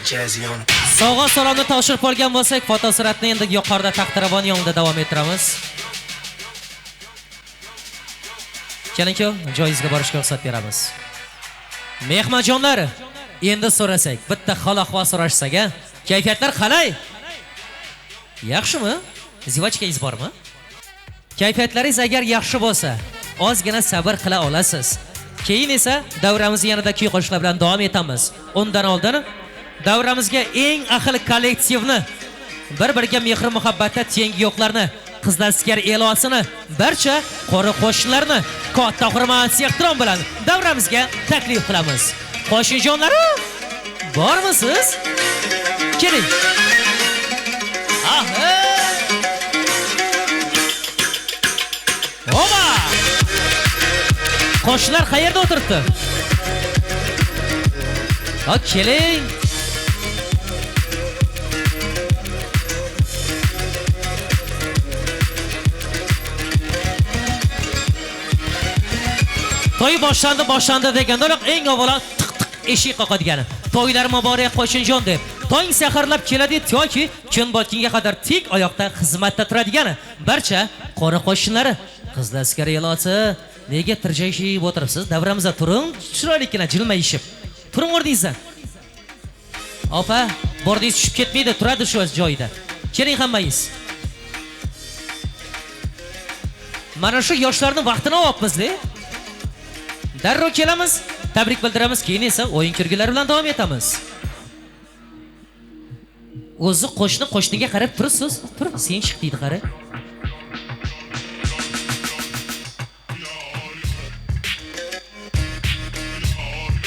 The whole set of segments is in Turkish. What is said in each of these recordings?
Jazyon. Sovg'a salomni topshirib olgan bo'lsak, fotosuratni endi yuqorida taxtiravon yonida davom ettiramiz. Keling-ku, joyizga borishga ruxsat beramiz. Mehmonjonlar, endi so'rasak, bitta hol-ahvol so'rashsak-a, kayfiyatlar qalay? Yaxshimi? Zivachkangiz bormi? Kayfiyatlaringiz agar yaxshi bo'lsa, ozgina sabr qila olasiz. Keyin esa davramizni yanada kuy qo'shiqlar bilan davom etamiz. Undan oldin davramizga eng ahil kollektivni, bir-biriga mehr muhabbatda tengi yo'qlarni, qizlar askar e'losini, barcha qori qo'shnilarni katta hurmat, ehtirom bilan davramizga taklif qilamiz. Qo'shnijonlari, bormisiz? Keling. Aha! Oba! Qo'shnilar qayerda o'tiribdi? Ha, keling. To'y boshlandi deganda eng avvalo eshik qoqadigani. To'ylar muborak qo'shinjon deb. Tong saharlab keladi yoki kun botgunga qadar tik oyoqda xizmatda turadigani. Barcha qora qo'shinlari, qizlar askar e'losi, nega tirjayishib o'tiribsiz? Davramizda turing, chiroylikgina jilmayishib. Turing o'rningizdan. Opa, bordingiz tushib ketmaydi, turadi shu joyida. Keling hammangiz. Mana shu yoshlarning vaqtini olyapmiz-da. Darrov kelamiz, tabrik bildiramiz, keyin esa o'yin kirgilari bilan davom etamiz. O'zi qo'shniga qarab tursiz. Tur, sen chiq deydi qara.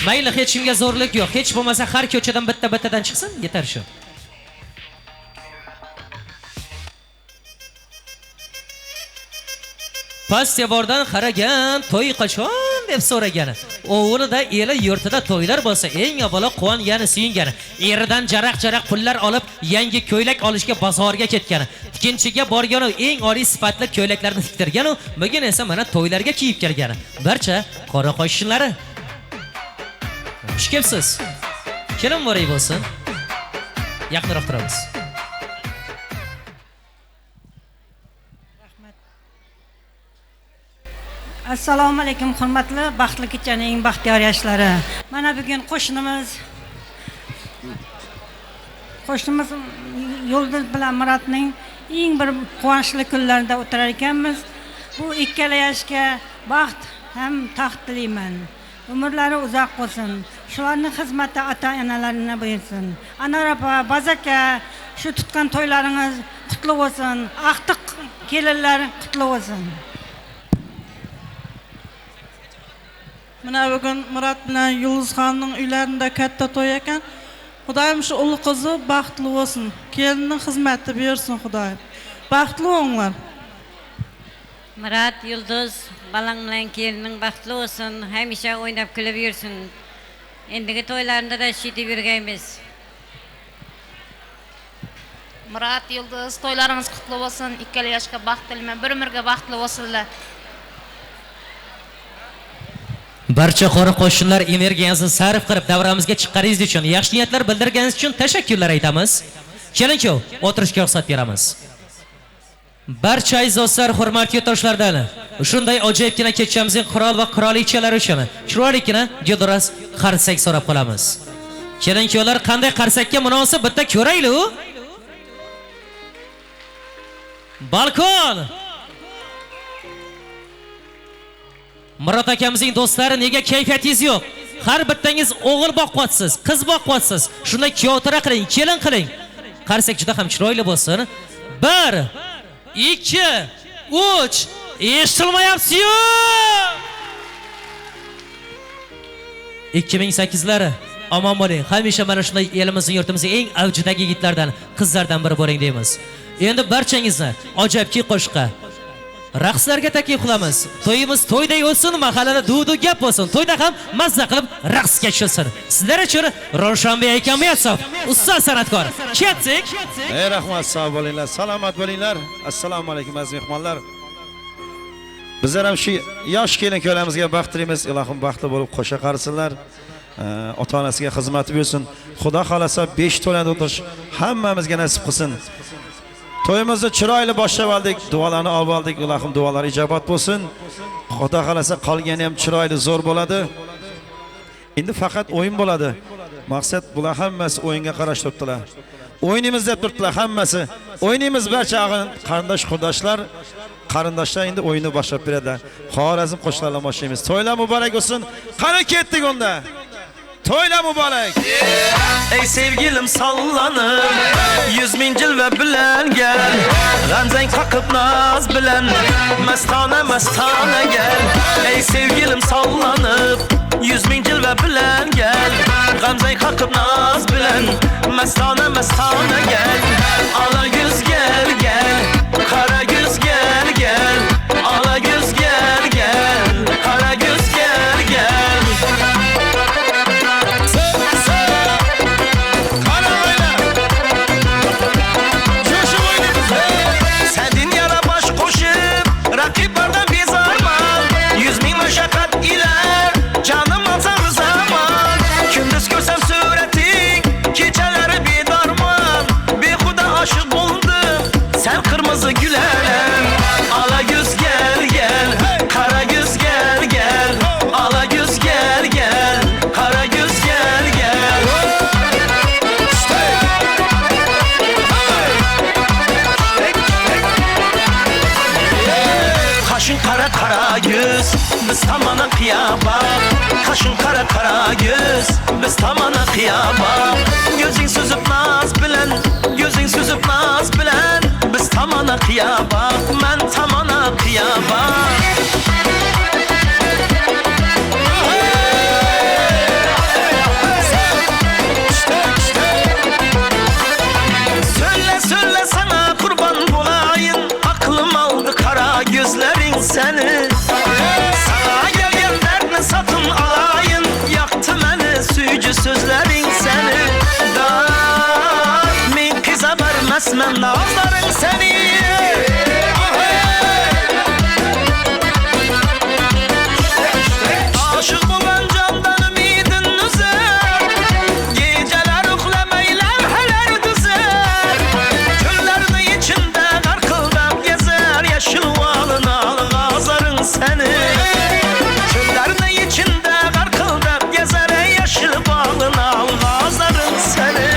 Mayli, hech kimga zo'rlik yo'q. Hech bo'lmasa har ko'chadan bittadan chiqsin, yetar shu. Festivaldan qaragan, to'y qachon deb so'ragani. O'g'lida eli yurtida to'ylar bo'lsa, eng avvalo quvongani, suyingani. Eridan jaraq-jaraq pullar olib, yangi ko'ylak olishga bozorga ketgani. Ikkinchiga borgani, eng oliy sifatli ko'ylaklarni tiktirgani, bugun esa mana to'ylarga kiyib kelgani. Barcha qora qo'shinlari. Xush kelibsiz. Keling muborak bo'lsin. Yaqinroq turamiz. Assalomu alaykum hurmatli baxtli kechaning baxtiyor yoshlari. Mana bugun qo'shnimiz Yulduz bilan Muratning eng bir quvonchli kunlarida o'tirar ekanmiz. Bu ikkala yoshga baxt ham taxt tilayman. Umrlari uzoq bo'lsin. Shularning xizmati ota-onalarini buyursin. Anor opa, Bazaka, shu tutgan to'ylaringiz qutlu bo'lsin. Aqtiq kelinlar qutlu bo'lsin. Mana bugun Murat bilan Yulduzxonning uylarida katta to'y ekan. Xudoyim shu ul qizi baxtli bo'lsin. Kelinning xizmati buyursin Xudoyim. Baxtli bo'linglar. Murat, Yulduz, balang bilan kelining baxtli bo'lsin. Hamisha o'ynab kulib yursin. Endigi to'ylarida da shitib yurgaymiz. Murat, Yulduz, to'ylaringiz qutlu bo'lsin. Ikkala yoshga baxt tilayman. Bir umrga baxtli bo'lsinlar. Barcha qora qo'shinlar energiyangizni sarf qilib davramizga chiqqaringiz uchun, yaxshi niyatlar bildirganingiz uchun tashakkurlar aytamiz. Keling-ku, o'tirishga ruxsat beramiz. Barcha aziz do'stlar, hurmatli yurtdoshlardan shunday ajoyibgina kechamizning qirol va qirolichalari uchun chiroylikgina jo'doras qarsak so'rab qolamiz. Keling-ku, ular qanday qarsakka munosib bitta ko'raylik. Balkon. Murat akamizning do'stlari, nega kayfiyatingiz yo'q? Har bittangiz o'g'il boqyapsiz, qiz boqyapsiz. Shunday kiyovtira qiling, kelin qiling. Qarsak juda ham chiroyli bo'lsin. 1 2 3 eshitilmayapsiz-ku. 2008lari omon bo'ling. Hamisha mana shunday elimizning, yurtimizning eng avjidagi yigitlardan, qizlardan biri bo'ling deymiz. Endi barchangizni ajoyibki qo'shiqqa, raqslarga taklif qilamiz. To'yimiz to'yday o'tsin, mahallada duv-duv gap bo'lsin. To'yda ham mazza qilib raqsga tushsin. Sizlar uchun Ravshanbek Akamiyatov, ustoz san'atkor. Ketdik. Rahmat, sog' bo'linglar, salomat bo'linglar. Assalomu alaykum aziz mehmonlar. Bizlar ham shu yosh kelin-ko'ylarimizga baxt tilaymiz. Ilohim baxtli bo'lib qo'sha qarsinlar. ota-onasiga xizmati bo'lsin. Xudo xolasa 5 to'landa o'tish hammamizga nasib qilsin. To'yimizni chiroyli boshlab oldik, duolarni olib oldik. Ilohim duolar ijobat bo'lsin. Xudo xolasa qolgani ham chiroyli zo'r bo'ladi. Endi faqat o'yin bo'ladi. Maqsad bular hammasi o'yinga qarash turibdilar. O'ynaymiz deb turibdilar hammasi. O'ynaymiz barcha qarindosh qurdoshlar, qarindoshlar endi o'yinni boshlab beradi. Xorazm qo'shiqlarla boshlaymiz. To'ylar muborak bo'lsin. Qani ketdik unda. To'ylar muborak. Ey sevgilim sallanib, 100 ming jilva bilan gel. G'amzang qaqib naz bilan, mastona mastona gel. Ey sevgilim sallanib, 100 ming jilva bilan gel. G'amzang qaqib naz bilan, mastona mastona gel. Ala yüz gel gel, qara yüz gel gel. Ala yüz gel gel, qara yüz gel gel. Rakiplardan bezarman, 100 ming mashaqqat ila canım alsam zaman. Gündüz görsem sureting, kechaları bedarman. Behuda aşık oldum, sen kırmızı gülerim. Ala yüz gel gel, kara yüz gel gel. Ala yüz gel gel, kara yüz gel gel. Kaşın kara kara yüz, biz tamana kıyaba. Kaşın kara kara yüz, biz tamana kıyaba. Gözün süzüp naz bilen, gözün süzüp naz bilen. Biz tamana kıyaba, ben tamana kıyaba. Söyle söyle sana kurban bulayım. Aklım aldı kara gözlerin seni. Sana gelgen derdini satın alayım. Yaktı beni suyucu sözlerin seni. Min kıza vermezmem nazların seni. Aşık olan candan ümidin üzer. Geceler uklemeyle heler düzer. Çöllerde içinde karkıldan gezer. Yeşil valına ağzarın seni. Çöllerde içinde karkıldan gezer. Yeşil valına ağzarın seni.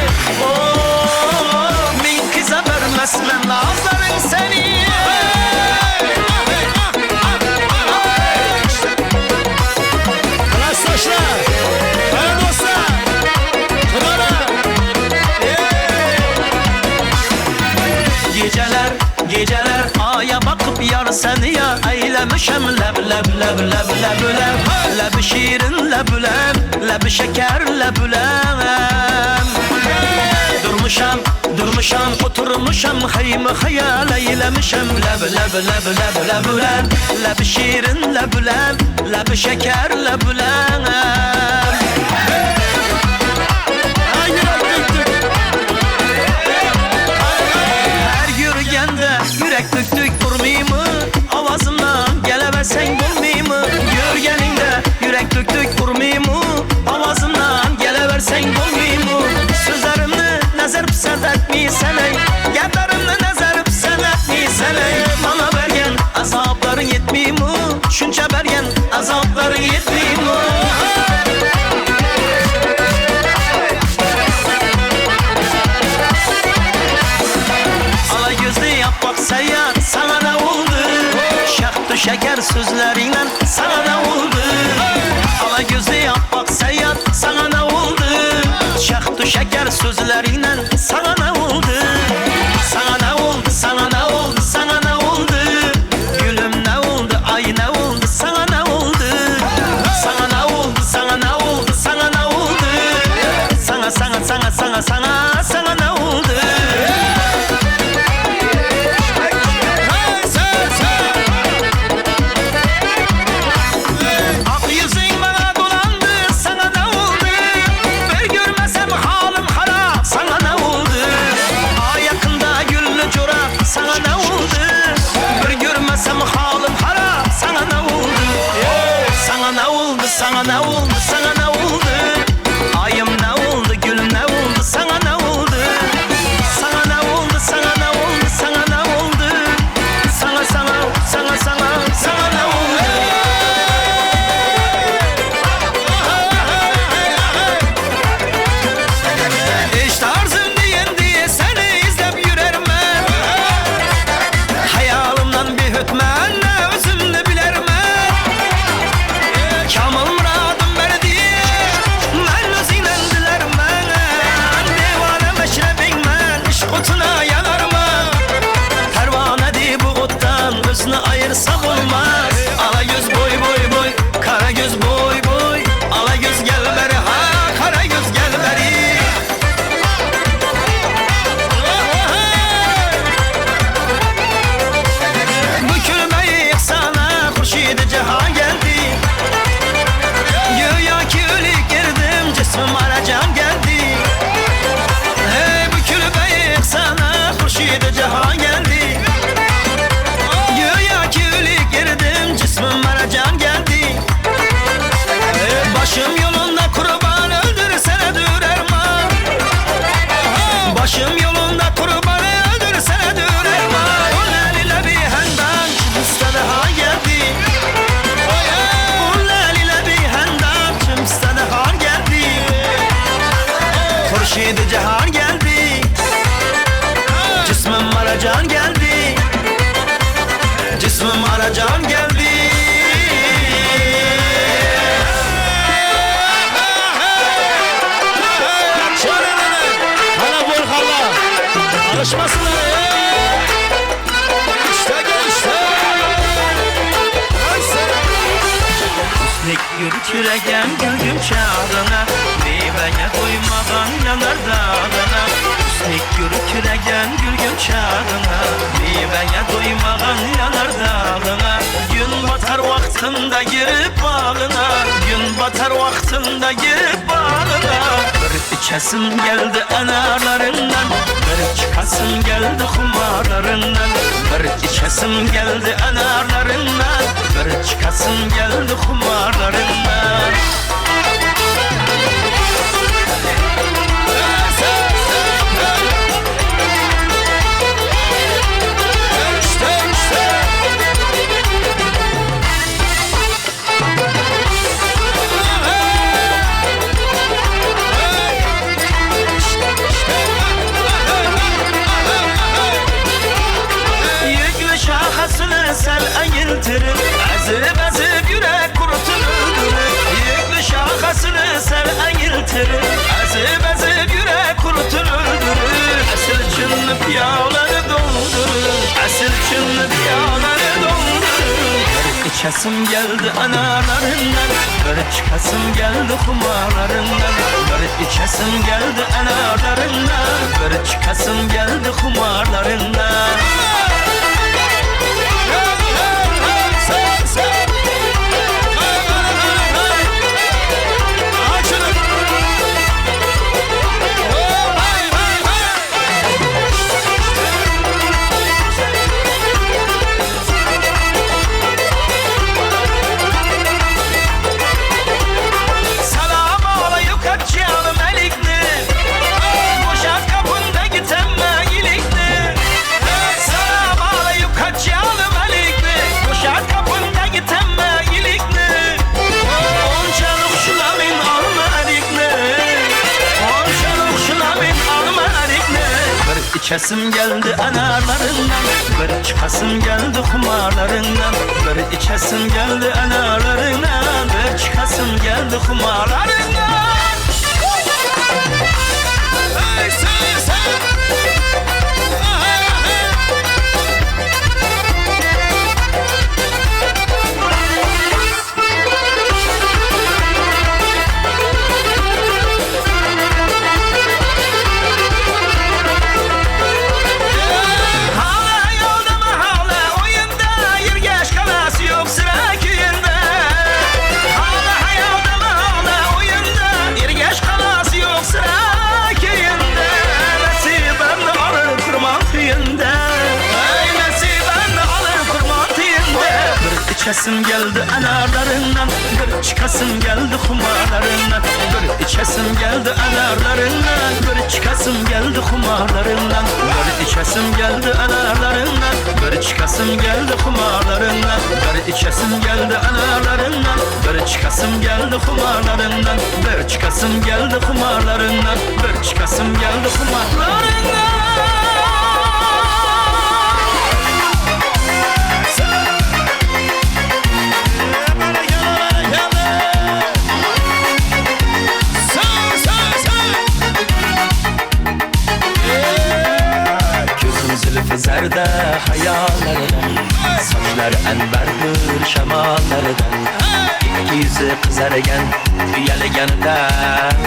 Oh, min kıza vermezmem ağzarın seni. Arkadaşlar, bana dostlar, Kıvara. Geceler, geceler aya bakıp yar seni ya eylemişem leb leb leb leb leb leb. Leb şirin lebülem, leb şeker lebülem. Durmuşam, durmuşam, oturmuşam haymi hayal eylemişem leb leb leb leb lebülem. Leb şirin lebülem, leb şeker lebülem. Her yürüyende yürek tük tük durmayayım mı? Avazımdan gelemezsen bulmayayım mı? Yürüyeninde yürek tük tük durmayayım mı? Avazımdan geleversen bulmayayım mı? Sözlerimni nazar pisat etmeysen ey. Gaplerimni nazar pisat etmeysen ey. Bana bergen azapların yetmeyeyim mi? Şuncha bergen azapların yetmeyeyim mi? Ala gözlü yapmak seyyar sana da oldu. Şahtı şeker sözleriyle sana da oldu. Ala gözlü yapmak seyyar sana da oldu. Şahtı şeker sözleriyle sana da oldu. Sana da oldu, sana da oldu, sana da oldu. Gülüm ne oldu, ay ne oldu, sana da oldu. Sana da oldu, sana da oldu, sana da oldu. Sana sana sana sana sana sana da oldu. Ak yüzün bana dolandı, sana ne oldu? Ben görmesem halim harap, sana ne oldu? maracan geldi. Cismim maracan geldi. Cismim maracan geldi. Hala Volkan'la alışmasınlar. İşte gençler. Üstlük yürütüregen gülgün çağrına, meyveye koymadan yanar dağına. Üstlük yürütüregen gülgün çağrına, meyveye koymadan yanar dağına. Gün batar vaktinde girip bağına, gün batar vaktinde girip bağına. Bir içesim geldi anarlarından, bir çıkasım geldi kumarlarından. Bir içesim geldi anarlarından, bir çıkasım geldi kumarlarından. Yüklü şahasını sel eğiltirir, ezip ezip yürek kurutulur. Yüklü şahasını sel eğiltirir, ezip ezip yürek kurutulur. Esil çınlı piyaları doldurur, esil çınlı piyaları doldurur. Bir içesim geldi analarından, bir çıkasım geldi kumarlarından. Bir içesim geldi analarından, bir çıkasım geldi kumarlarından. Salam alaykum canım elikli, boşalt kapında gitemme ilikli. Salam alaykum canım elikli, boşalt kapında gitemme ilikli. Onçalık şuna min alma elikli, onçalık şuna min alma elikli. Bir içesim geldi analarından, bir çıkasım geldi kumarlarından. Bir içesim geldi analarından, bir çıkasım geldi kumarlarından. Hey sen. Hala yolda mı hala oyunda, yirgeç kalası yok sıra köyünde. Hala yolda mı hala oyunda, yirgeç kalası yok sıra köyünde. Nasibem alır kurman tüyünde, nasibem alır kurman tüyünde. Bir içesim geldi anarlarından, bir çıkasım geldi kumarlarından. Bir içesim geldi anarlarından, bir çıkasım geldi kumarlarından. Bir içesim geldi anarlarından, bir çıkasım geldi kumarlarından. Bir içesim geldi anarlarından, bir çıkasım geldi kumarlarından. Bir çıkasım geldi kumarlarından, bir çıkasım geldi kumarlarından. Gözüm zülfü zerde hayallerden, saçlar enberdir şemallerden. İki yüzü kızargen, üyelegenide,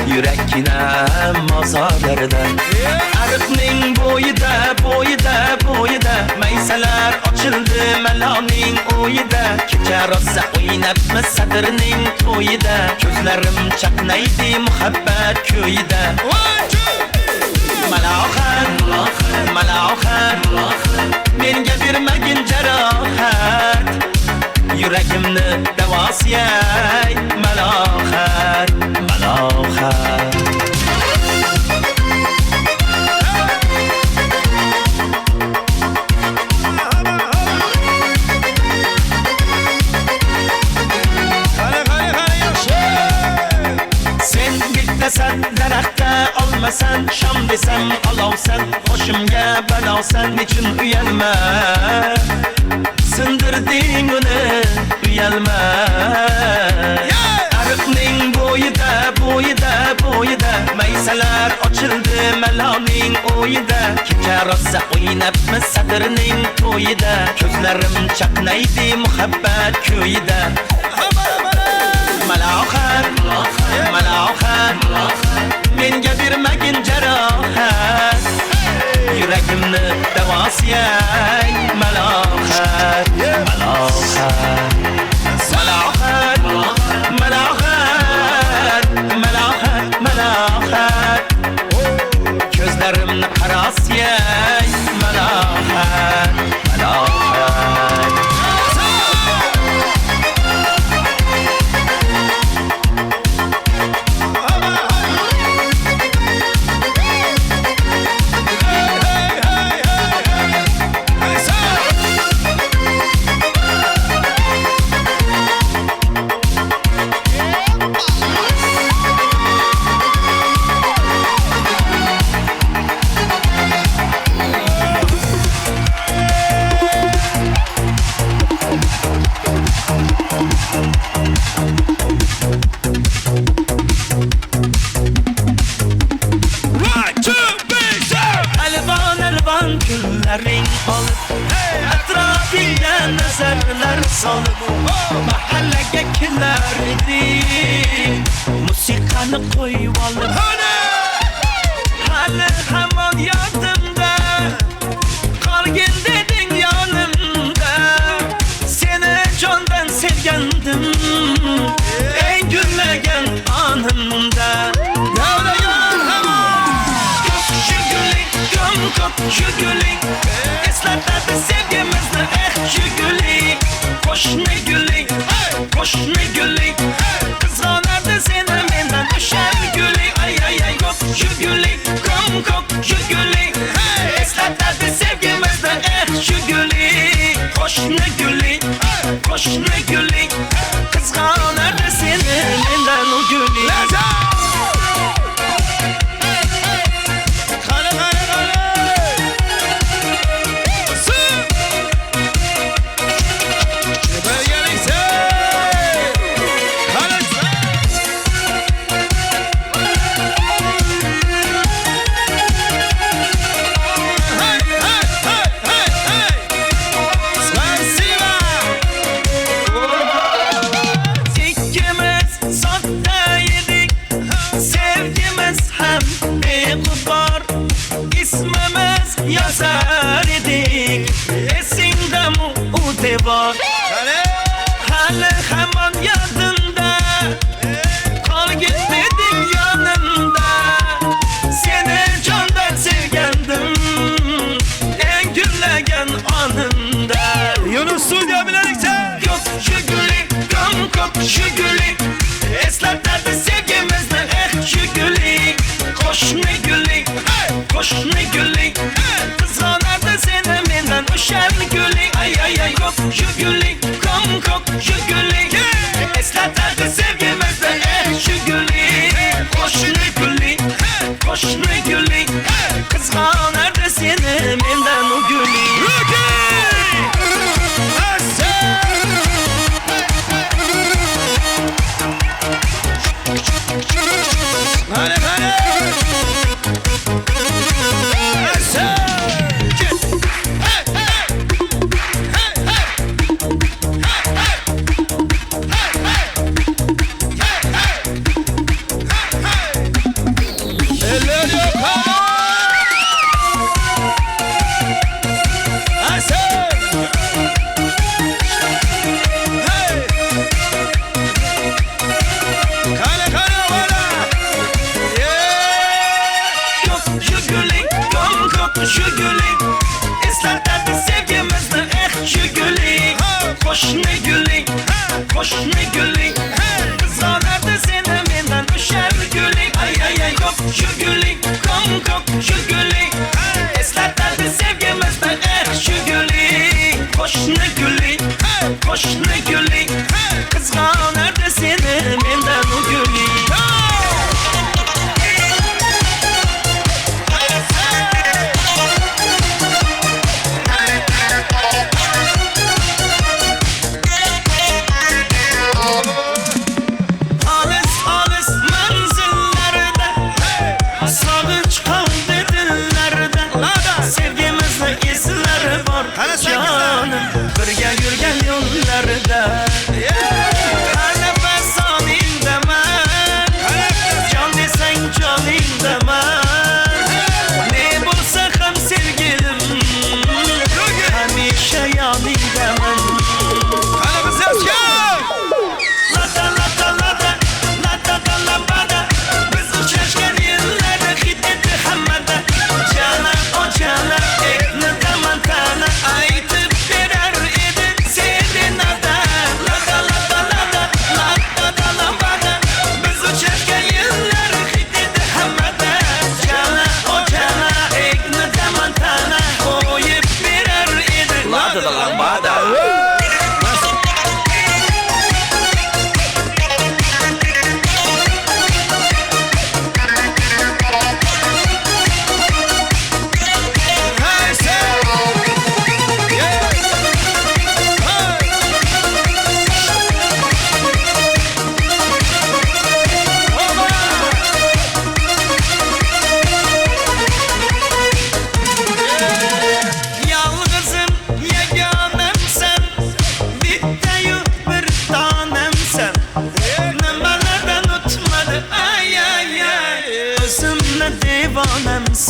yürek yine mazarlardan. Arıkning boyida, meyseler açıldı melaning oyida. Kecha rosa oynabmi sadrning to'yida, ko'zlarim chaqnaydi muhabbat ko'yida. Malohat, menga bermagin jarohat, yuragimni davosiyay. Malohat. Sen bitmesen daraxtda olmasan, desem alavsan, hoşumga balavsan, nechun uyalma. Sindirding uni, uyalma. Ariqning bo'yida maysalar ochildi maloning o'yida. Kecha rosa o'ynabmiz sadirning to'yida. Ko'zlarim chaqnaydi muhabbat ko'yida. Malohat, malohat, menga bermagin jarohat. Yuragimni davosiyay, malohat, malohat. Malohat, malohat, malohat, malohat. Ko'zlarimni qarosiyay, malohat, malohat. Günlerin alıp etrafından nazarlar salıp mahallege kiler idi. Musikanı koyup alıp hali hamon yadımda. Kalgin dedin yanımda. Seni candan sevgendim en gülmegen anımda. Şu gülük eslatladı sevgimizni şu gülük. Koş ne gülük, koş ne gülük. Kızg'anardi seni mendan o'shan gülük. Ay ay ay kop şu gülük, kop şu gülük. Eslatladı sevgimizni şu gülük. Koş ne gülük, koş ne gülük. Kızg'anardi seni mendan o gülük. Yazar idik esinde mu var. Hali hemen yadında. Kal git dedim yanımda. Seni candan sevgendim en gülegen anımda. Yunus Suudi abilerikse yok şu gülük, kop şu gülük. Eslatladı sevgimizden şu gülük. Koş ne gülük, koş ne gülük. Kızg'anardi seni mendan o'shan gülük. Ay ay ay kop şu gülük, kop şu gülük. Eslatladı sevgimizden şu gülük. Koş ne gülük, koş ne gülük. Kızg'anardi seni mendan o gülük. Hadi hadi. Şu gülük eslatladı sevgimizni şu gülük. Koş ne gülük, koş ne gülük. Kızg'anardi seni mendan o'shan gülük. Ay ay ay kop şu gülük, kop şu gülük. Eslatladı sevgimizni şu gülük. Koş ne gülük, koş ne gülük. Kızg'anardi seni mendan o gülük.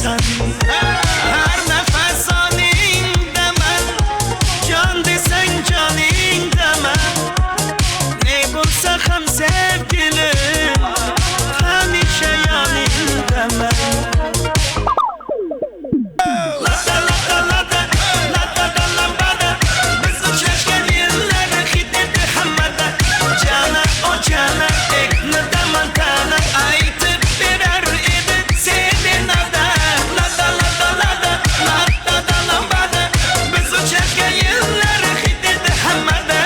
sen. Her nefes aningda men, can desen caningda men. Ne bulsa ham sevgilim, hamisha yoningda men. Lada lada lada, lada da lambada, biz uchrashgan yillar hid edi hammada. Jana o jana, ekni daman tana, aytib berar edi seni nada. Lada lada lada, lada da lambada, biz uchrashgan yillar hid edi hammada.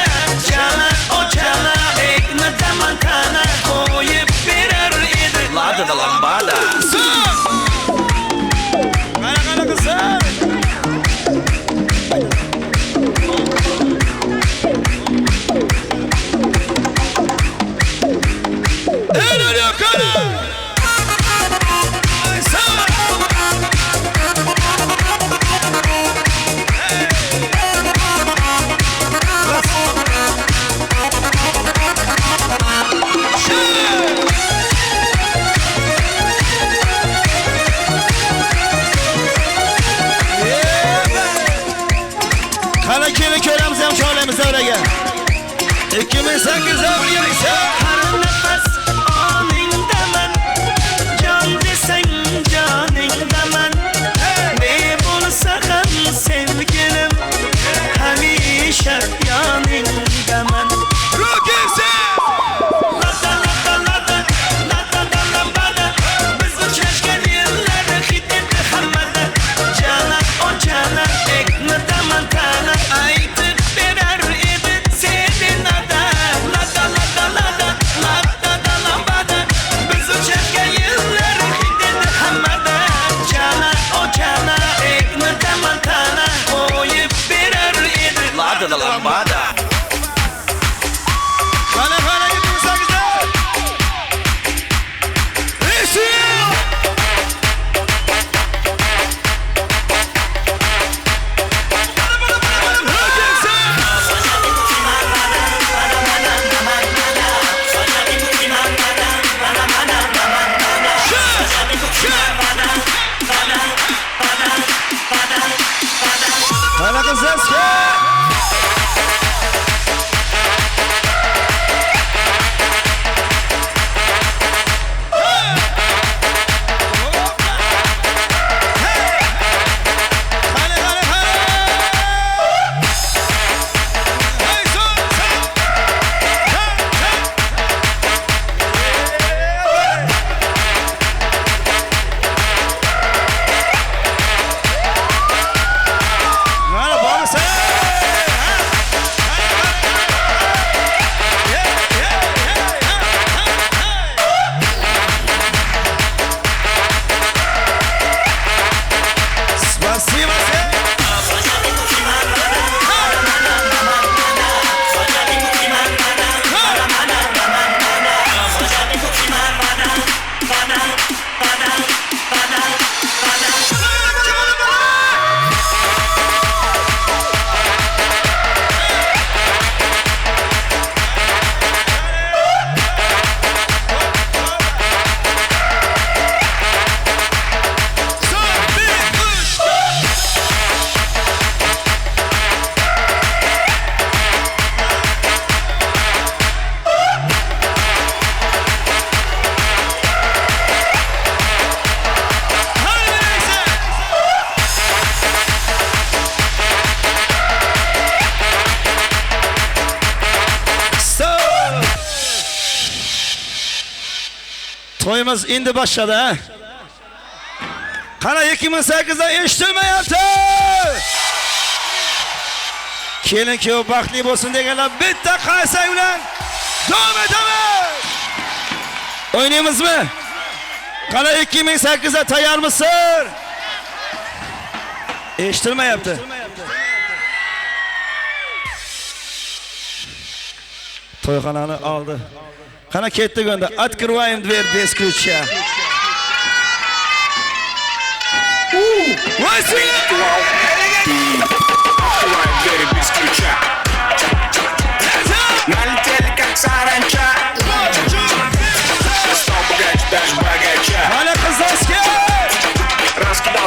Jana o jana, ekni daman tana, qo'yib berar edi. Lada da lambada. Qana qizlar. Qani kelin ko'ramiz ham choylaymiz davraga. 2008 birgalikda har nafas oningda men, jon desang joningda men. Ne bo'lsa ham sevgilim, hamisha yoningda men. Rokesi! Lada lada lada, lada da lambada, biz uchrashgan yillar hid edi hammada. Jana o jana, ekni daman tana, aytib berar edi seni nada. Lada lada lada, lada da lambada, biz uchrashgan yillar hid edi hammada. Jana o jana, ekni daman tana, qo'yib berar edi. Lada da lambada. Qani qani 2008'da. Qani qizlar. To'yimiz endi boshladi, ha? Qana 2008'da eshitilmayapti. Kelin kuyov baxtli bo'lsin deganlar bitta qarsak bilan davom etamiz. O'ynaymizmi? Qana 2008'da tayyormisiz? Eshitilmayapti. To'yxonani oldi. Qana ketdik unda. Открываем дверь без ключа. Налетели как саранча. Стал богаче, даже богача. Раскидал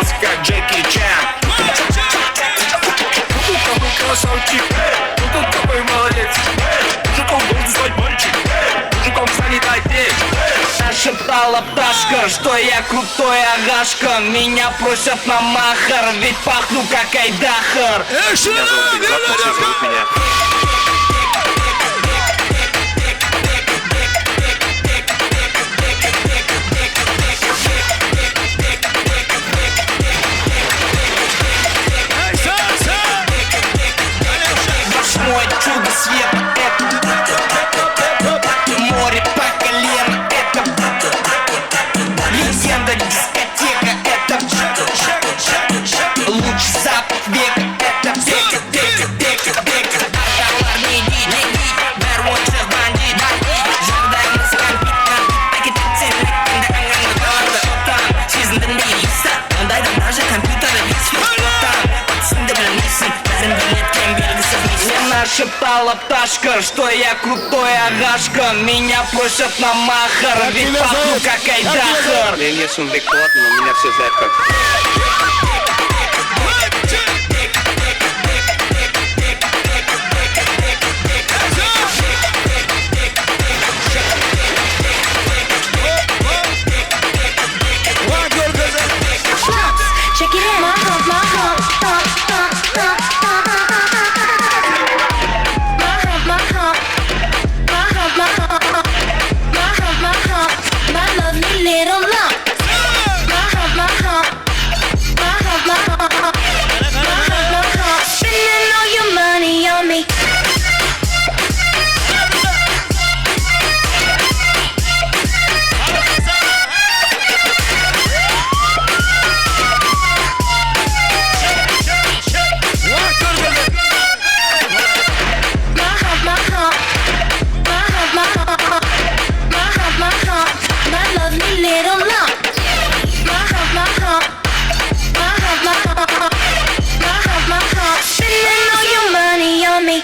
нашептала пташка, что я крутой агашка. Меня просят на махар, ведь пахну как айдахар. Меня зовут Бигзат, очень зовут меня. Восьмое чудо света, это море по колено, это легенда, дискотека, это лучший запах века, это бека. Товарный день, беру сейчас бандит, жадный скампит, агитация, там, сезонный лист, дай даже компьютеры, отсюда границы, дарим билет, кем белгасы вниз. Мне нашептала пташка, что я крутой агашка. Меня просят на махар, ведь пахну как айдахар. Я не сумбек плотно, но меня все знают как. Check it in, my hump, my hump, hump, hump, hump, hump, my hump, my hump, my hump, my hump, my hump, my lovely little lump. My hump, my hump, my hump, my hump, my hump, my hump. Spending all your money on me. Little lump. My hump, my hump, my hump, my hump, my hump, my hump. Spending all your money on me.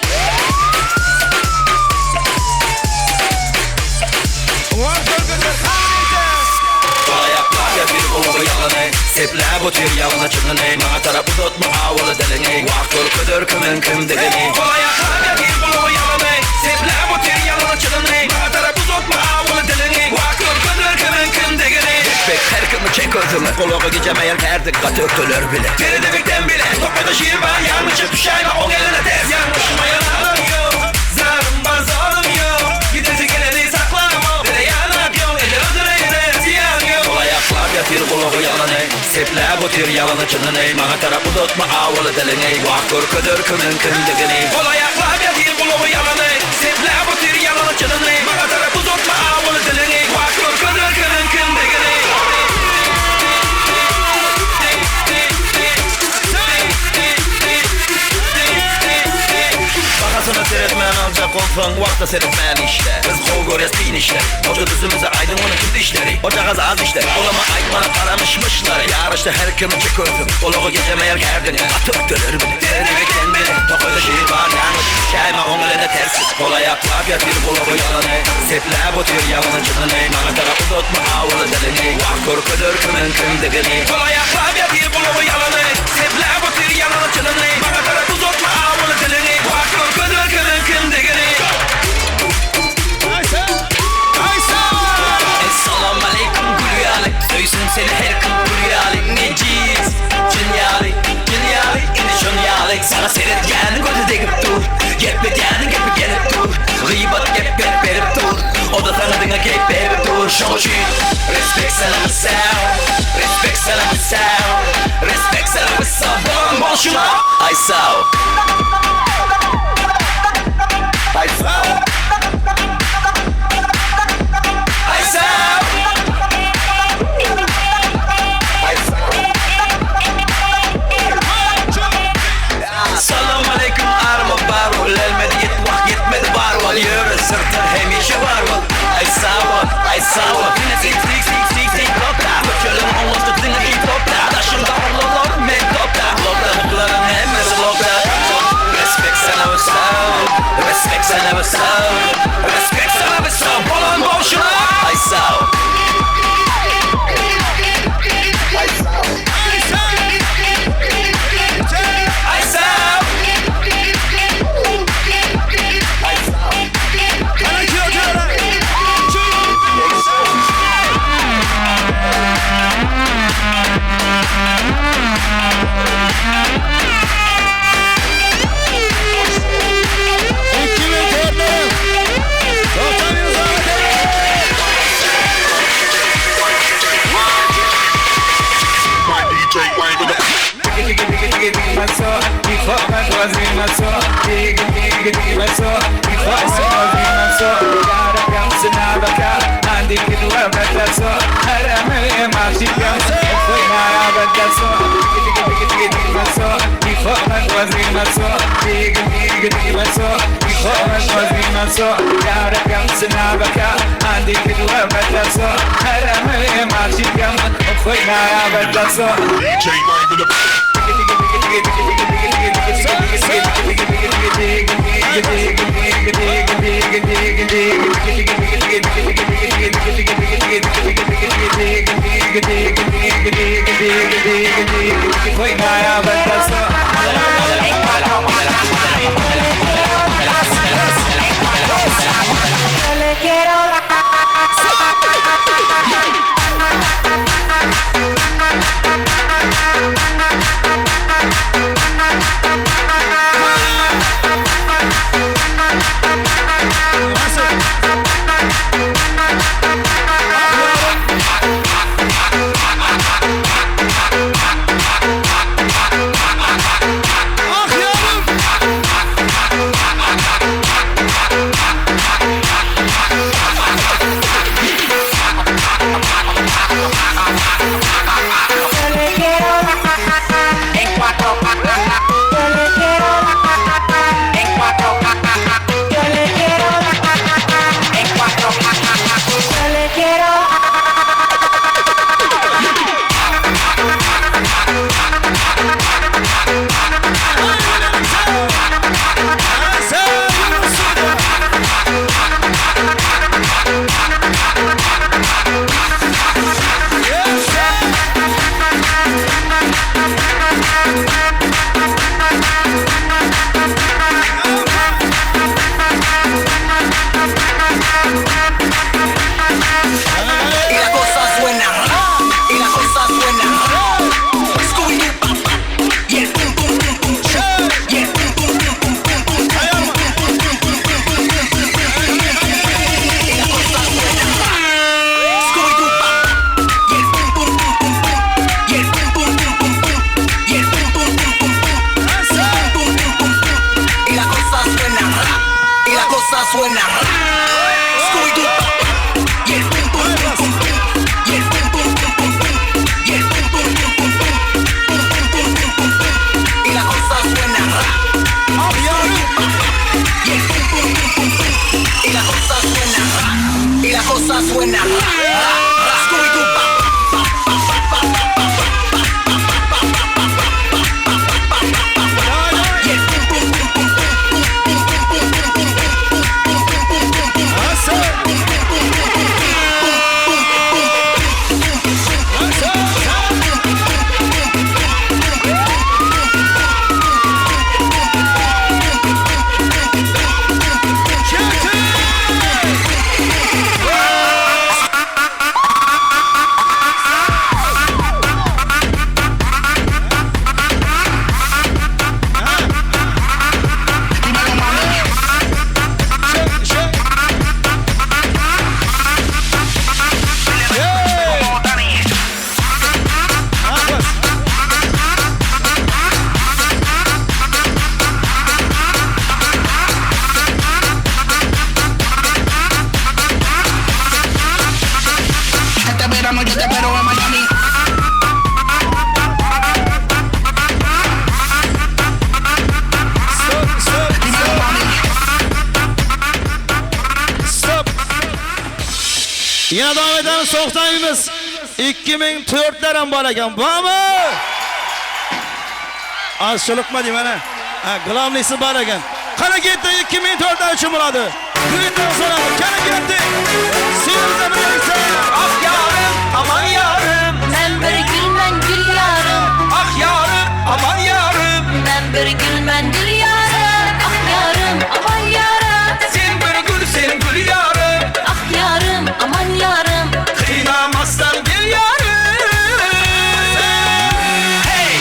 Ayaklarga bir buluğu yalanay Seplab otur yalana çınanay Mağa tarafı tutma havalı delenay Vakt korkudur kimin kim degeni Ayaklarga bir buluğu yalanay Seplab otur yalana çınanay Mağa tarafı tutma havalı delenay Vakt korkudur kimin kim degeni Bek her kimi çek özümü Kulağı gecemeyen her dikkat örtülür bile Beni demekten bile Tokada şiir var yanlışı düşeyme o eline ters Yanlışıma yalan yok Zarım var zarım yok Gidesi geleni saklamam Dere yanak yok Eller ödüreyle ziyan yok Kol ayaklarga bir kulağı yalanay Seplab otur yalana çınanay Mağa tarafı tutma havalı delenay Vakt korkudur kimin kim degeni Kol ayaklarga bir kulağı yalanay Seplab otur yalana çınanay Mağa tarafı tutma havalı delenay Vakt korkudur kimin kim degeni Bakasını seyretmeyen alacak olsan Vakta seyretmeyen işte Biz kol görüyoruz bin işler Oca düzümüze aydın onun kimdi işleri Ocağız az işler Olama aytmana karamışmışlar Yarışta her kim çek özüm Oluğu geçemeyer gerdine Atıp dölür bile Deri ve kendine Tokoyda şiir var yanlış Şeyme onun eline tersiz Kol ayaklar ya bir buluğu yalanı Seplab otur yalanı çınanı Mana tarafı tutma havalı delini Vak korkudur kimin kim degini Kol ayaklar ya bir buluğu yalanı Seplab otur yalanı çınanı Mana tarafı tutma havalı delini Vak korkudur kimin kim degini Esselamu aleyküm gülüyali Döysün seni her kim gülüyali Neciz Cinyali Cinyali indi şunyali Sana seyretken gözü degip dur Yetmeden gibi gelip dur Gıybat gep berip dur O da tanıdığına gep berip dur Şoğu için Respect selamı sound Respect selamı sound Respect selamı sound Bol şuna I saw I saw Salam aleyküm arma barol Elmedi yetmek yetmedi barol Yürü sırtın hemişe var ol Ay sağ ol, ay sağ ol so, diga so, e faz movimento so, cara pensa na boca, ande que tu é beta so, era meio mágica, foi na beta so, diga so, e faz movimento so, diga so, e faz movimento so, cara pensa na boca, ande que tu é beta so, era meio mágica, foi na beta so. Foi na avançação. Yana davom etamiz, to'xtamaymiz. 2004 ham bor ekan. Bormi? Ashliqma mana. Glamlisi bor ekan. Qani ketdi 2004 uchun bo'ladi. Kuydan so'radi. Qani ketdi. Sevda birlikda. Ah yarim, aman yarim. Ben bir gülmen gül yarım. Ah yarim, aman yarim. Ben bir gülmen gül yarım. Ah yarım aman yarım. Sen bir gül, sen gül yarim. Ah yarım aman yarım. Kıynamazsan gel yarim. Hey!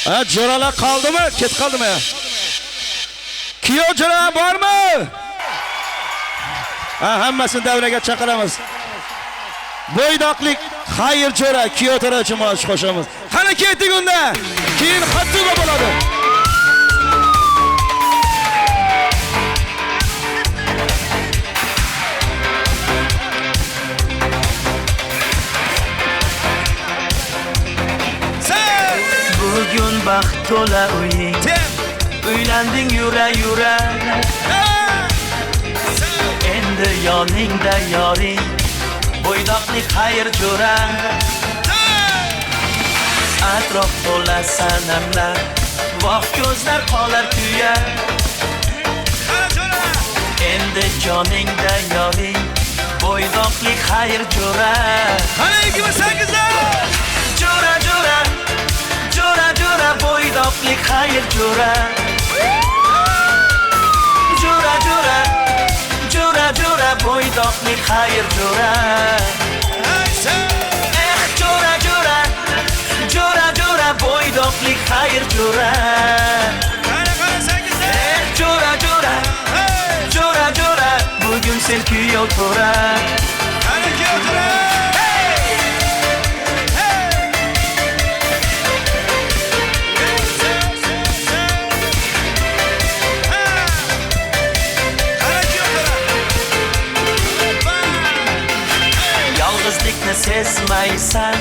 Jo'ralar qoldimi? Ket qoldimi? Kuyov jo'ra bormi? Hammasini davraga chaqiramiz. Bo'ydoqlik xayr jo'ra kuyov jo'ra uchun maosh qo'shamiz. Qani ketdik unda. Keyin xattuga bo'ladi. Bugun baxt to'la uying, uylanding yura yura. Endi yoningda yoring, bo'ydoqlik xayr jo'ra. Atrof to'la sanamlar, voh ko'zlar qolar kuya. Endi joningda yoring, bo'ydoqlik xayr jo'ra. Qani 28 Jo'ra jo'ra, jo'ra jo'ra, bo'ydoqlik xayr jo'ra. Jo'ra jo'ra, jo'ra jo'ra, bo'ydoqlik xayr jo'ra. Jo'ra jo'ra, jo'ra jo'ra, bo'ydoqlik xayr jo'ra. Jo'ra jo'ra, jo'ra jo'ra, bugun sen kuyov to'ra. Qani kuyov to'ra. Yolg'izlikni sezmaysan,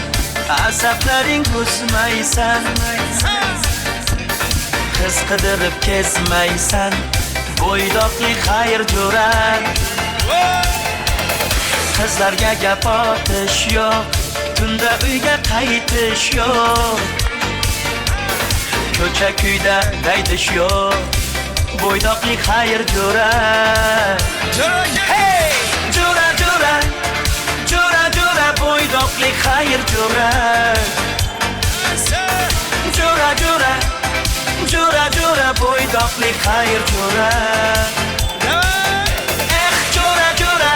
asablaring o'smaysan. Qiz qidirib kezmaysan, bo'ydoqlik xayr jo'ra. Qizlarga gap otish yo'q, tunda uyga qaytish yo'q. Ko'cha kuyda daydish yo'q, bo'ydoqlik xayr jo'ra. Hey! Jo'ra jo'ra, jo'ra jo'ra, bo'ydoqlik xayr jo'ra. Jo'ra jo'ra, jo'ra jo'ra, bo'ydoqlik xayr jo'ra. Jo'ra jo'ra,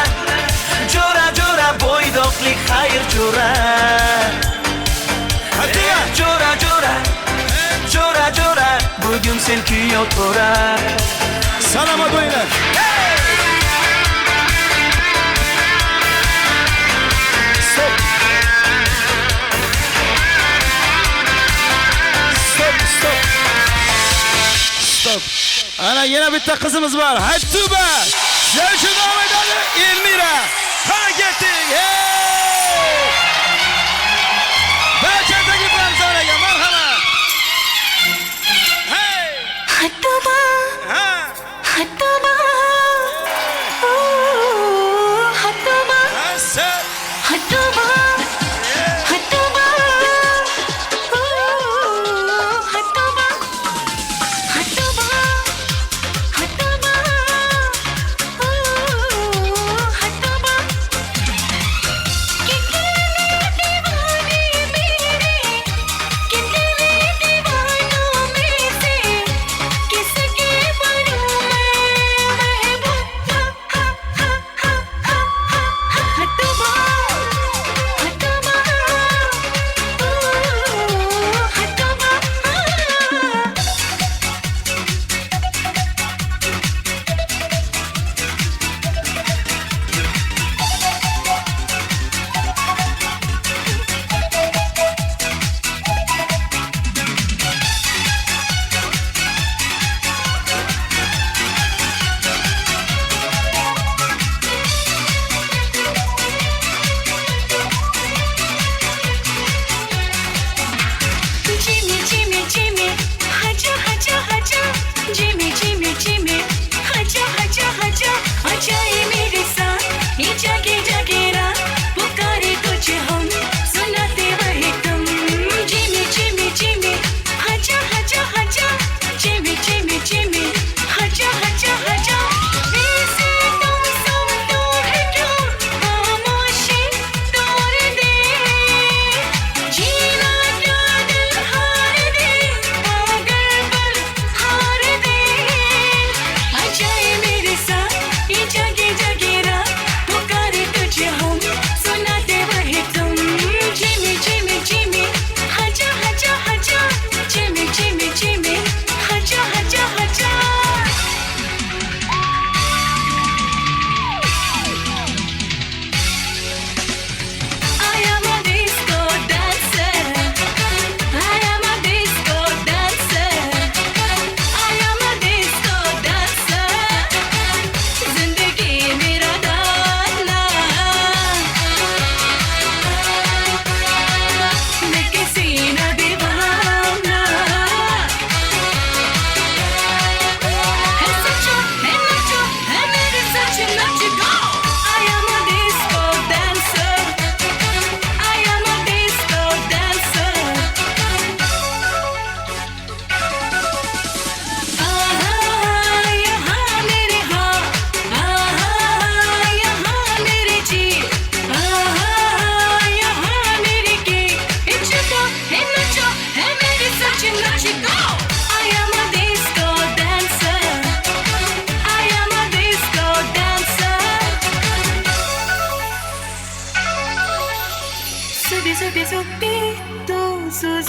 jo'ra jo'ra, bo'ydoqlik xayr jo'ra. Jo'ra jo'ra, jo'ra jo'ra, bugun sen kuyov to'ra. Salomat bo'linglar. Stop. Ana yana bitta qizimiz bor. Hattuba. Shavshu nomidagi Elmira. Qani ketdik. Barchadagi Ramzonaga marhamat. Hey! Hattuba. Hattuba. Hattuba. Hattuba. Hattuba. Hattuba. Hattuba. Hattuba. Hattuba. कितने दीवाने मेरे, कितने दीवानों में से किसके बनूं मैं महबूब. हत्तुबा, हत्तुबा, हत्तुबा. Jimmy, Jimmy, Jimmy, haja, haja, haja. Jimmy, Jimmy, Jimmy, haja, haja, haja. आजा ये मेरे साथ, ये जागे जागे रात, पुकारे तुझे हम, सुनाते रहे तुम. Jimmy, Jimmy, Jimmy, haja, haja, haja. Jimmy, Jimmy, Jimmy, haja, haja, haja. ऐसे तुम सब दूर है क्यों, खामोशी तोड़ दे. जीना क्या दिल हार दे, पागल पल हार दे. आजा ये मेरे साथ, ये जागे जागे रात, पुकारे तुझे हम, सुनाते रहे तुम. Jimmy, Jimmy, Jimmy, haja, haja, haja. Jimmy, Jimmy.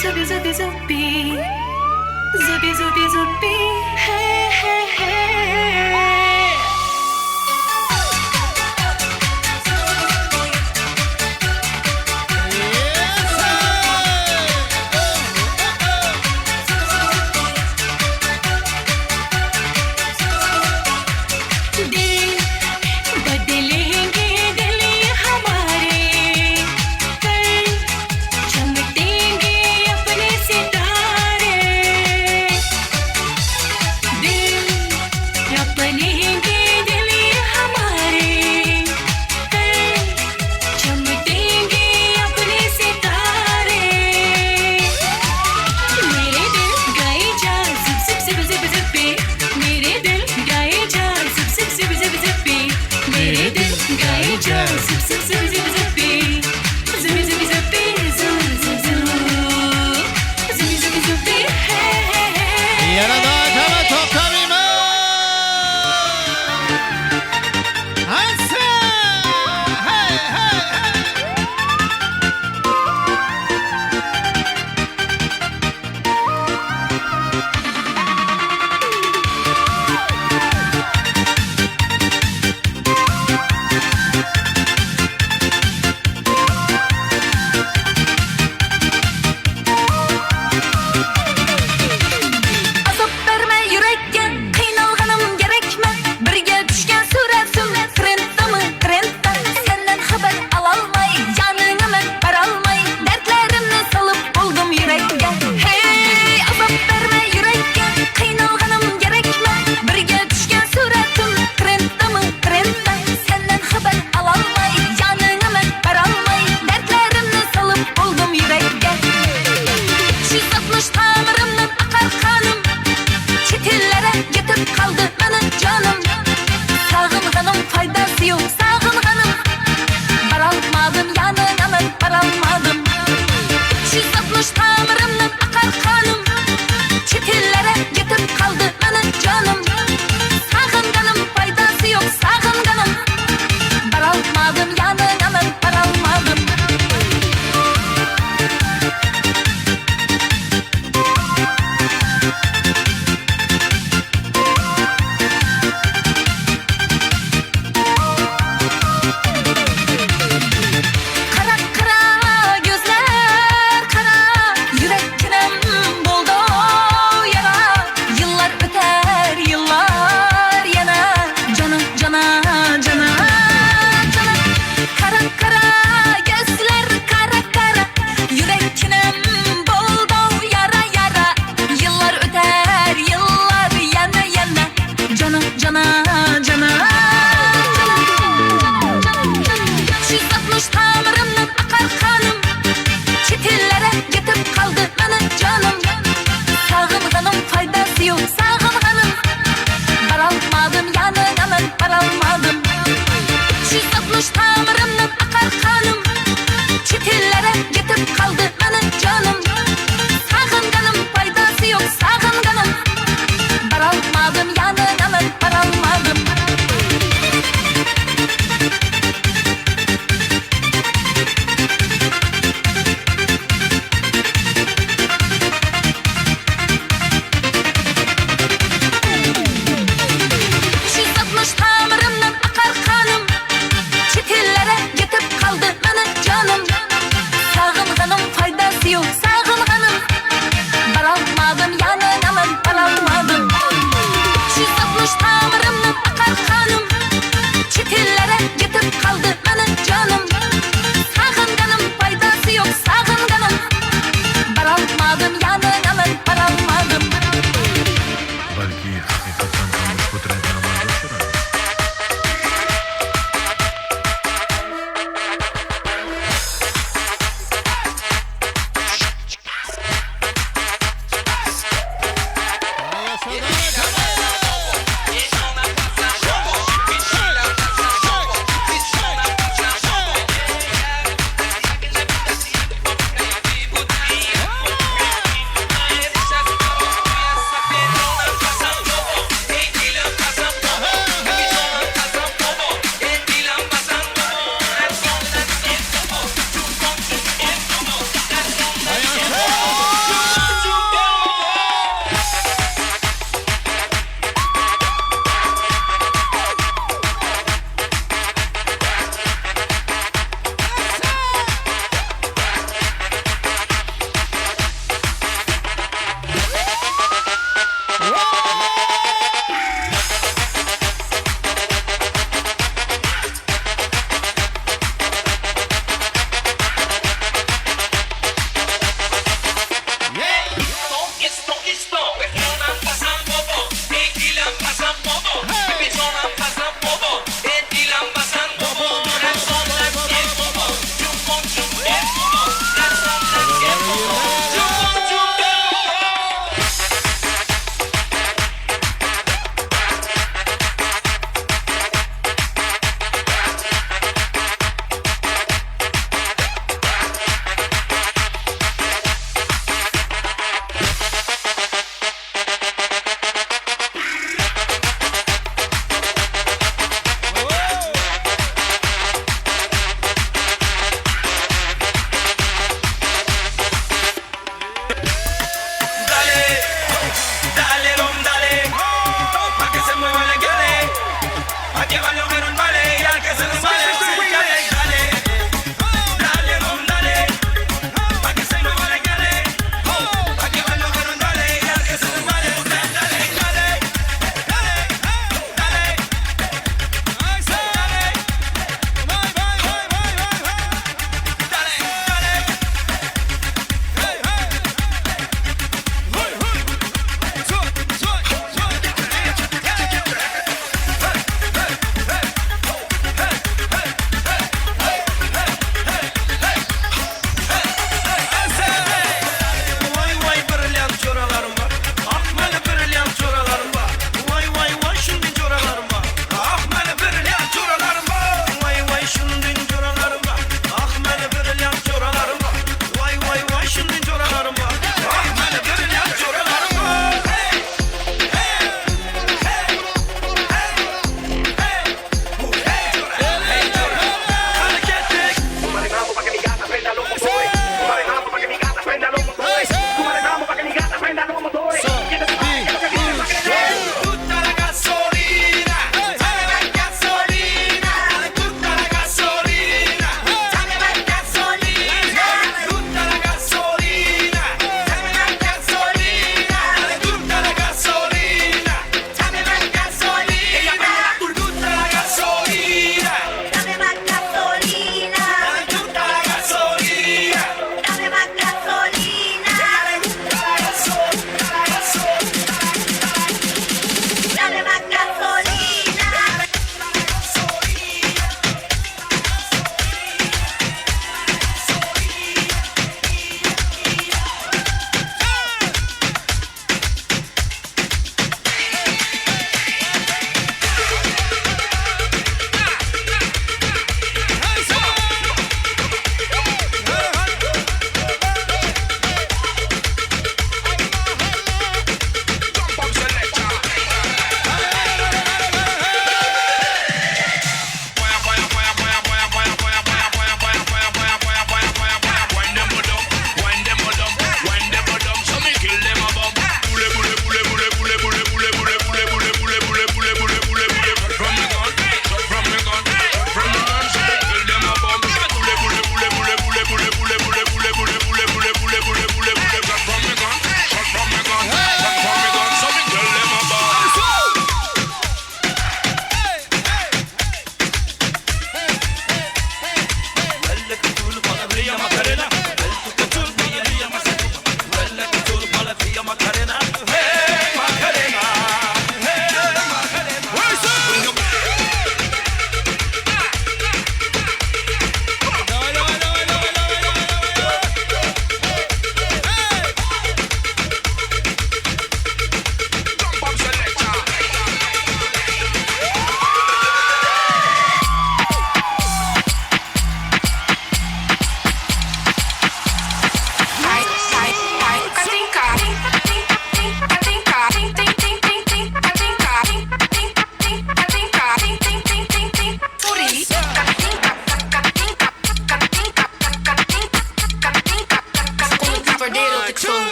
Zubi, zubi, zubi. Zubi, zubi, zubi. Hey, hey, hey.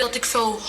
erotic soul.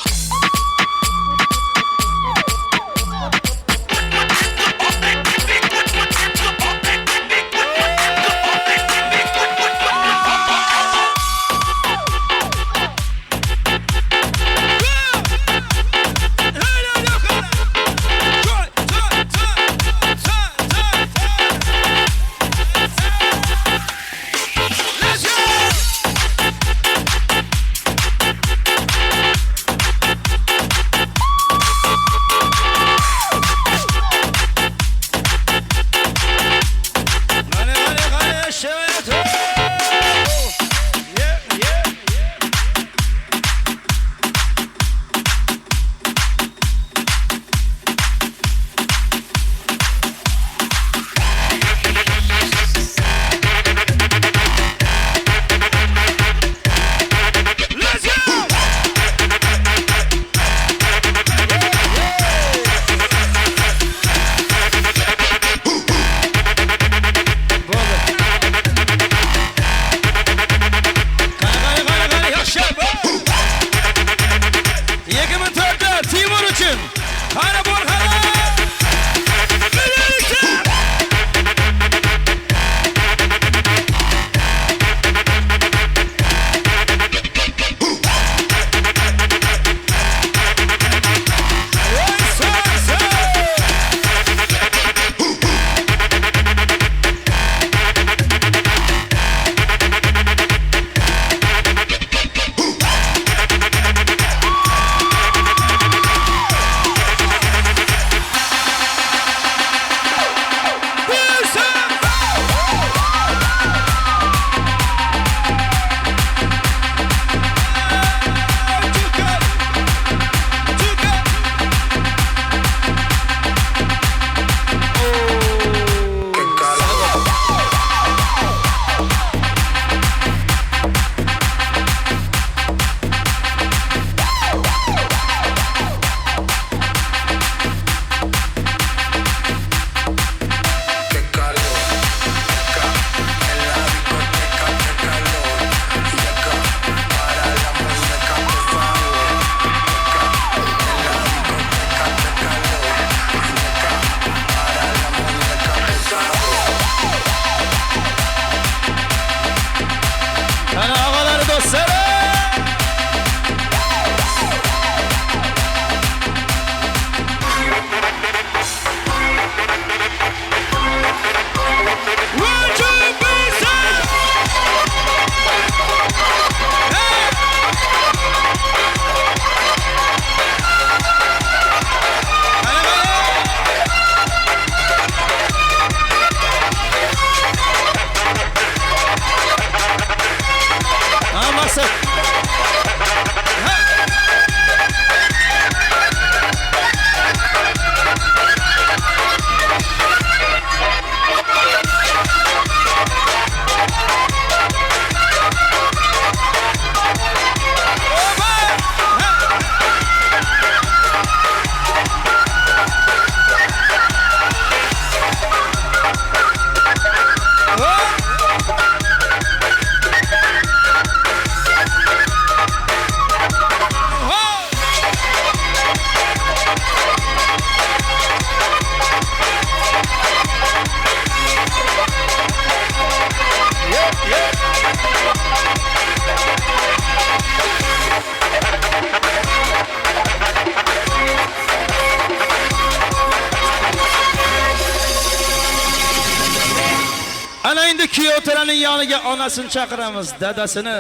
Ana endi kuyovtiraning yoniga onasini chaqiramiz, dadasini.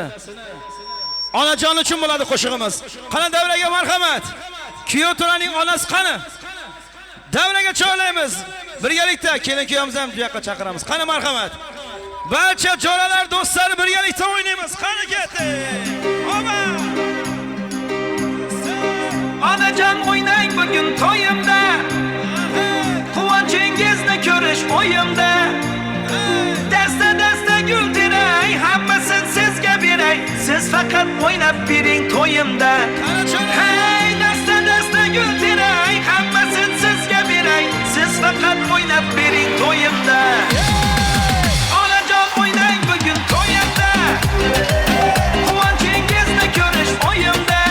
Onajon uchun bo'ladi qo'shig'imiz. Qani davraga marhamat. Kuyovtiraning onasi qani? Davraga choylaymiz. Birgalikda kelin-kuyovimizni ham bu yoqqa chaqiramiz. Qani marhamat. Barcha jo'ralar, do'stlar birgalikda o'ynaymiz. Qani ketdi. Oba! Onajon o'ynang bugun to'yimda. Quvonchingizni ko'rish o'yimda. Dasta guldiray, hammasini sizga beray. Siz faqat o'ynab bering to'yimda. Hey, dasta guldiray, hammasini sizga beray. Siz faqat o'ynab bering to'yimda. Onajon o'ynang bugun to'yimda. Quvonchingizni ko'rish o'yimda.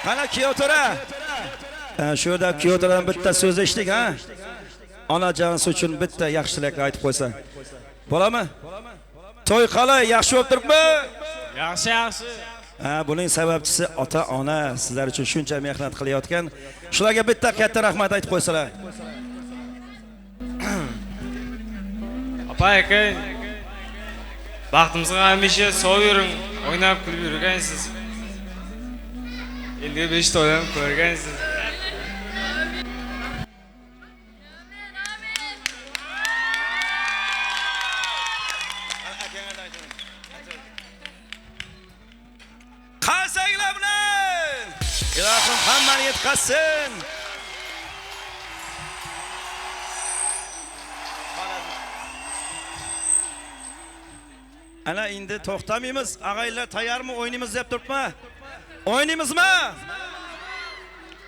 Qana Kiyotora. Shu yerda Kiyotoradan bitta so'z eshitdik, ha? Onajonisi uchun bitta yaxshi tilaklar aytib qo'ysa. Bo'ladimi? To'y qalay, yaxshi bo'lib turibmi? Yaxshi, yaxshi. Buning sababchisi ota-ona sizlar uchun shuncha mehnat qilayotgan. Shularga bitta katta rahmat aytib qo'ysalar. Apa aka, baxtimizga hamisha sog' yuring, o'ynab kulib yurgansiz. Endi 5 to'ydan ko'rgansiz. Qarsanglar bilan! Ilohim hammani yetkazsin. Ana endi to'xtamaymiz. Ag'aylar tayyormi? O'ynaymiz deb turibmi? O'ynaymizmi?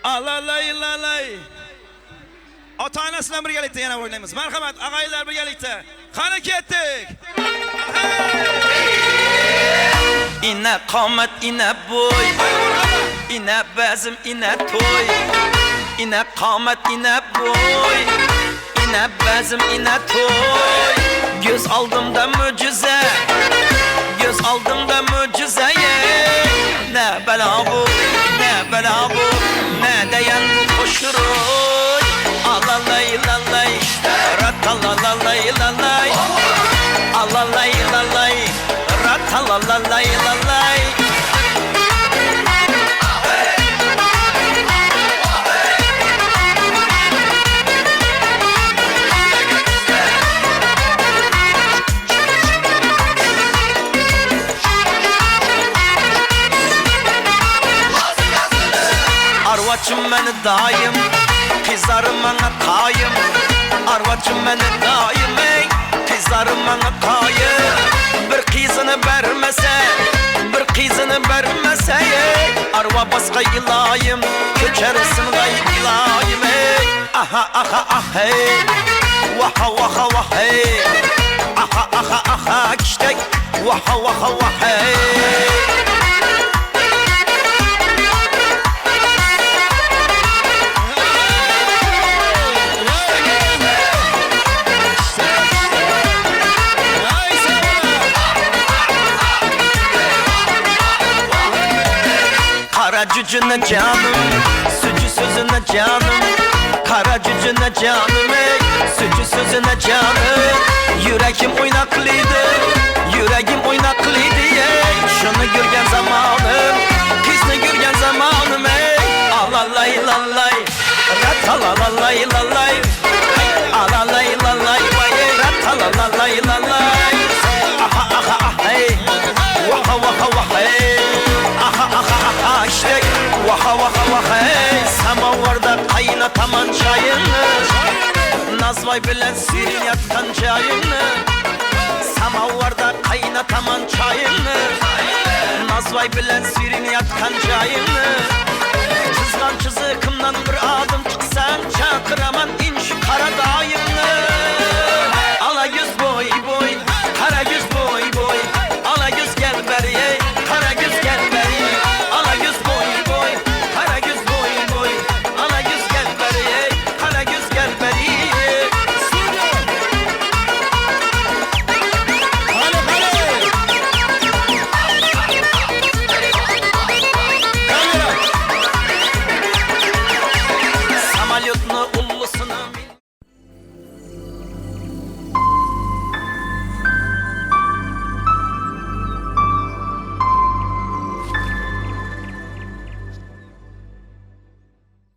Allalay. Ota-onasi bilan birgalikda yana o'ynaymiz. Marhamat, ag'aylar birgalikda. Qani ketdik. İne qamat, ine boy, ine bezim, ine toy. İne qamat, ine boy, ine bezim, ine toy. Göz aldımda mucize, göz aldımda mucize. Ne bela bu, ne bela bu, ne deyen bu koşuruy. Alalay lalay, ratalalay lalay, alalay lalay, ratalalay lalay. Arvaçım beni daim, kızlarım bana kayım. Arvaçım beni daim, kızlarım bana kayım. Bir kızını vermese, bir kızını vermese, arva başka ilayım, köçersin gay ilayım. Aha aha aha hey, vaha vaha vaha hey, aha aha aha kiştek, vaha vaha vaha hey. Kara cücüne canım, sücü sözüne canım. Kara cücüne canım, sücü sözüne canım. Yüreğim oynaklıydı, yüreğim oynaklıydı. Şunu görgen zamanım, kızını görgen zamanım. Alalay lalay, ratalalay lalay, alalay lalay, ratalalay lalay. Aha aha aha hey, vaha vaha vaha hey. Aha aha aha işte vaha vaha vaha hey. Samavarda kaynataman çayını, Nazvay bilen sirin yatkan çayını. Samavarda kaynataman çayını, Nazvay bilen sirin yatkan çayını.